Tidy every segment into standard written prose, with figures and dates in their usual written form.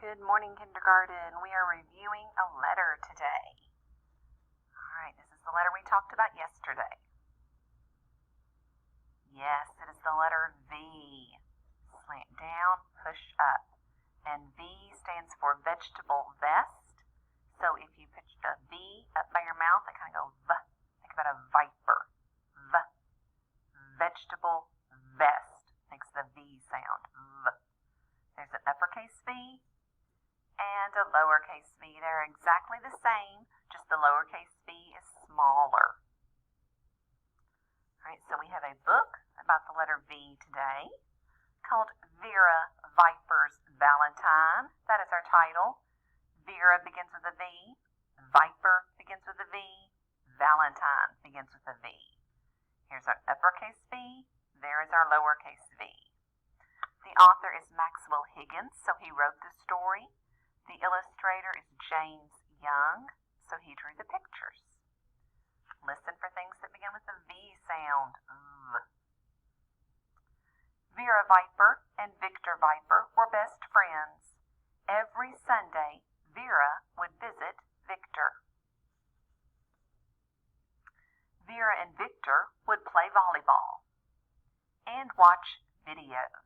Good morning, kindergarten. We are reviewing a letter today. All right, this is the letter we talked about yesterday. Yes, it is the letter V. Slant down, push up. And V stands for vegetable vest. So if you put a V up by your mouth, it kind of goes V. Think about a viper. V. Vegetable vest. Makes the V sound. V. There's an uppercase V and a lowercase v. They're exactly the same, just the lowercase v is smaller. All right, so we have a book about the letter V today called Vera Viper's Valentine. That is our title. Vera begins with a V. Viper begins with a V. Valentine begins with a V. Here's our uppercase V. There is our lowercase v. The author is Maxwell Higgins, so he wrote the story. The illustrator is James Young, so he drew the pictures. Listen for things that begin with the V sound. V. Vera Viper and Victor Viper were best friends. Every Sunday, Vera would visit Victor. Vera and Victor would play volleyball and watch videos.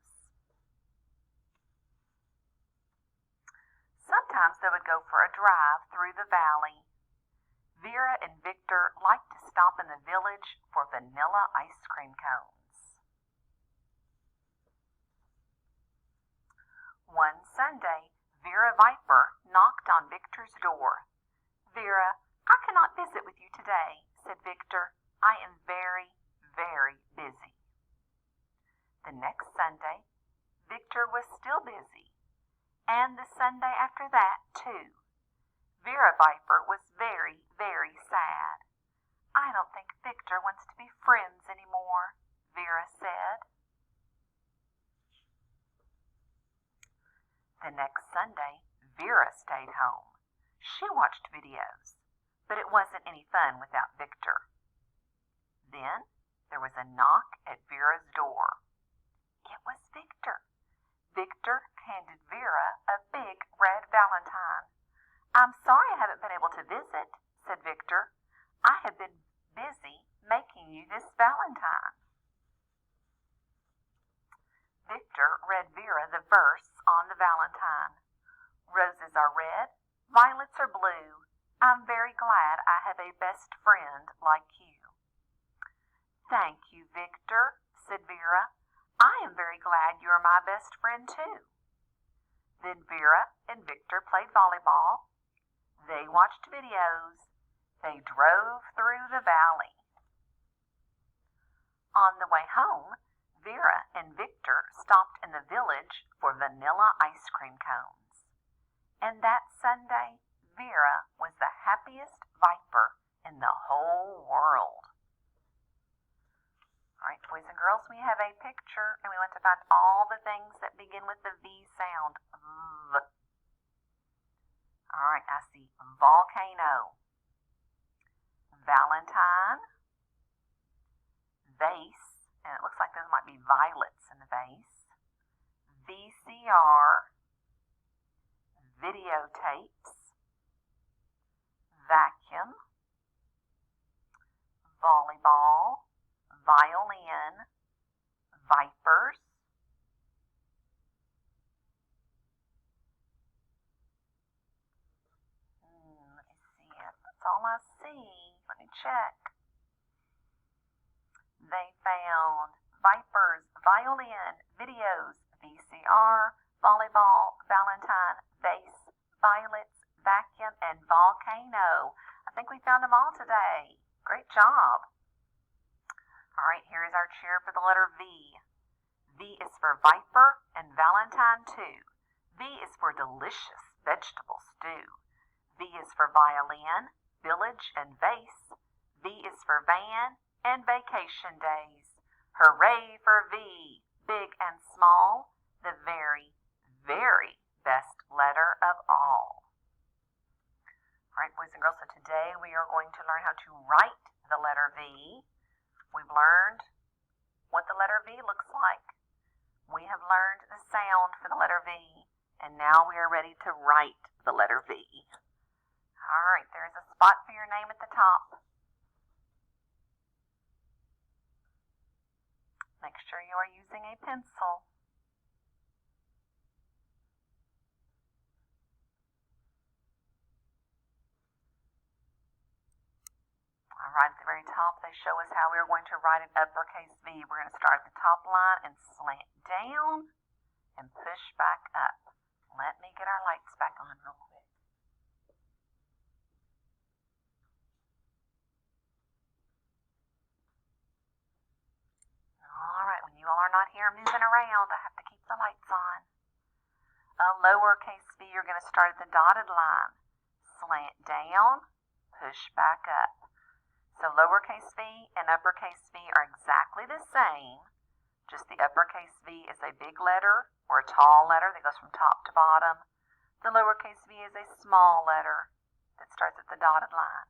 Sometimes they would go for a drive through the valley. Vera and Victor liked to stop in the village for vanilla ice cream cones. One Sunday, Vera Viper knocked on Victor's door. "Vera, I cannot visit with you today," said Victor. "I am very, very busy." The next Sunday, Victor was still busy. And the Sunday after that, too. Vera Viper was very, very sad. "I don't think Victor wants to be friends anymore," Vera said. The next Sunday, Vera stayed home. She watched videos, but it wasn't any fun without Victor. Then there was a knock at Vera's door. It was Victor. Victor handed Vera a big red valentine. "I'm sorry I haven't been able to visit," said Victor. "I have been busy making you this valentine." Victor read Vera the verse on the valentine. "Roses are red, violets are blue. I'm very glad I have a best friend like you." "Thank you, Victor," said Vera. "I am very glad you are my best friend, too." Then Vera and Victor played volleyball. They watched videos. They drove through the valley. On the way home, Vera and Victor stopped in the village for vanilla ice cream cones. And that Sunday, Vera was the happiest viper in the whole world. All right, boys and girls, we have a picture, and we want to find all the things that begin with the V sound. V. All right, I see volcano, valentine, vase, and it looks like those might be violets in the vase, VCR, videotapes, vacuum, volleyball, violin, vipers, let me see it. That's all I see. Let me check. They found vipers, violin, videos, VCR, volleyball, valentine, vase, violets, vacuum, and volcano. I think we found them all today. Great job. All right, here is our cheer for the letter V. V is for viper and valentine, too. V is for delicious vegetable stew. V is for violin, village, and vase. V is for van and vacation days. Hooray for V, big and small, the very, very best letter of all. All right, boys and girls, so today we are going to learn how to write the letter V. We've learned what the letter V looks like. We have learned the sound for the letter V, And now we are ready to write the letter V. All right, there is a spot for your name at the top. Make sure you are using a pencil. All right, at the very top, they show us how we're going to write an uppercase V. We're going to start at the top line and slant down and push back up. Let me get our lights back on real quick. All right, when you all are not here moving around, I have to keep the lights on. A lowercase v, you're going to start at the dotted line. Slant down, push back up. So lowercase v and uppercase v are exactly the same, just the uppercase v is a big letter or a tall letter that goes from top to bottom. The lowercase v is a small letter that starts at the dotted line.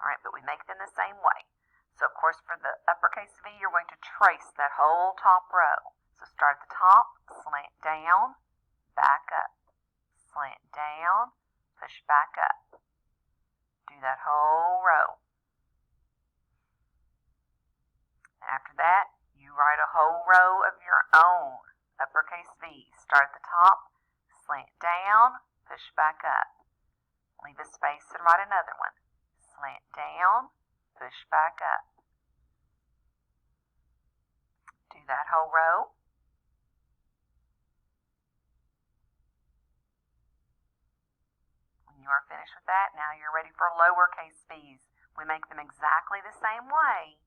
All right, but we make them the same way. So, of course, for the uppercase V, you're going to trace that whole top row. So start at the top, slant down, back up. Slant down, push back up. Do that whole row. After that, you write a whole row of your own uppercase V. Start at the top, slant down, push back up. Leave a space and write another one. Slant down, push back up. Do that whole row. When you are finished with that, now you're ready for lowercase v's. We make them exactly the same way,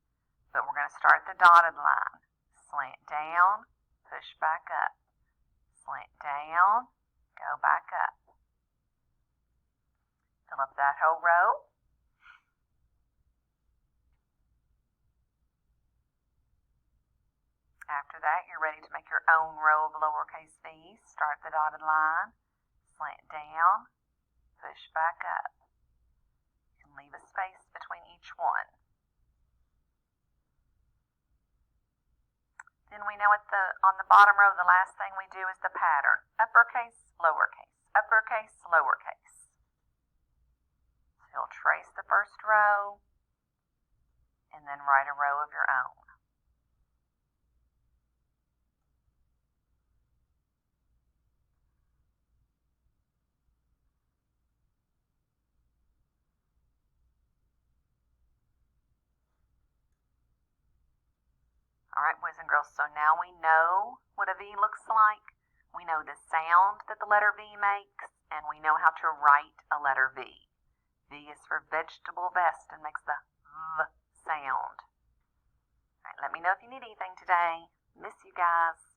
but we're going to start the dotted line. Slant down, push back up. Slant down, go back up. Fill up that whole row. After that, you're ready to make your own row of lowercase v's. Start the dotted line, slant down, push back up. You can leave a space between each one. Then we know on the bottom row, the last thing we do is the pattern. Uppercase, lowercase, uppercase, lowercase. So you'll trace the first row and then write a row of your own. All right, boys and girls, so now we know what a V looks like. We know the sound that the letter V makes, and we know how to write a letter V. V is for vegetable vest and makes the V sound. All right, let me know if you need anything today. Miss you guys.